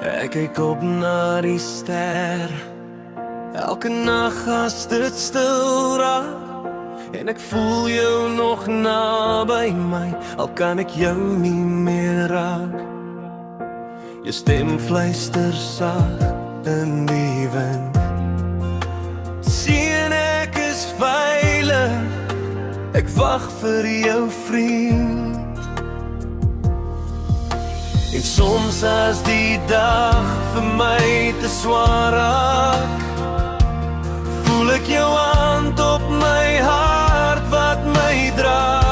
Ek kyk op na die ster, elke nag as dit stil raak, en ek voel jou nog naby my, al kan ek jou nie meer raak. Jou stem fluister sag in die wind, sien ek is veilig, ek wag vir jou vriend. En soms as die dag vir my te swaar raak, voel ek jou hand op my hart wat my dra.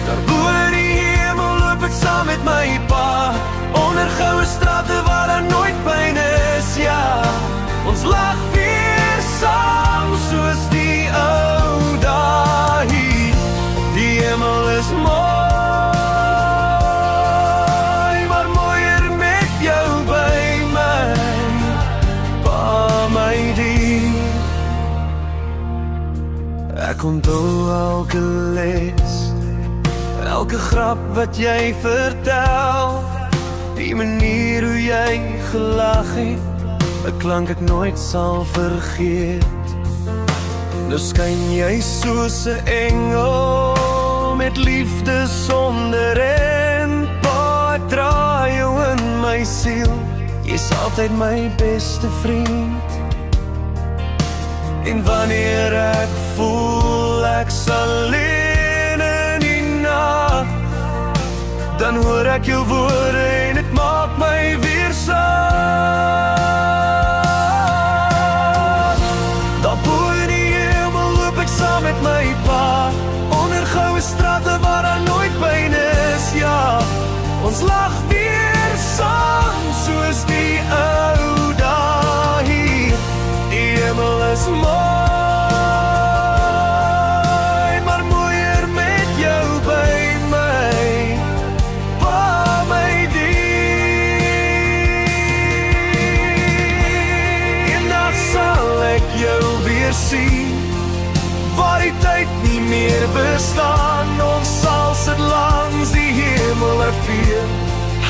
Daar bo in die hemel loop ek saam met my pa, onder goue strate waar daar nooit pyn is, ja. Ons lag weer saam soos die ou dae hier. Die hemel is mooi, maar mooier met jou by my, pa my dier. Ek onthou elke les, elke grap wat jy vertel, die manier hoe jy gelag het, 'n klank ek nooit sal vergeet. Nou skyn jy soos 'n engel, met liefde sonder en pa, ek dra jou in my siel, jy's altyd my beste vriend. En wanneer ek voel ek alleen in die nag, dan hoor ek jou woorde en het maak my weer saam. Daar bo in die hemel loop ek saam met my pa, onder goue strate waar daar nooit pyn is, ja. Ons lag weer saam soos die ou dae hier. Die hemel is mooi, maar mooier met jou by my, pa my dier. Eendag sal ek jou weer sien, waar die tyd nie meer bestaan. Ons sal sit langs die hemel erveen,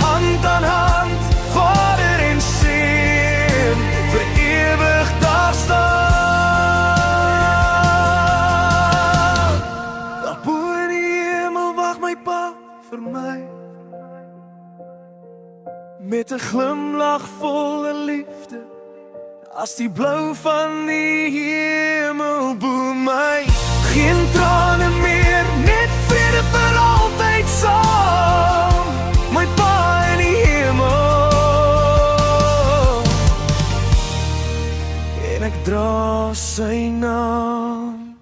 hand aan hand, Vader en Seun, vir ewig daar staan. Daar bo in die hemel wag my pa vir my, met 'n glimlag vol liefde, as die blou van die hemel bo my. Geen trane meer, net vrede vir altyd saam, my pa in die hemel. En ek dra sy naam.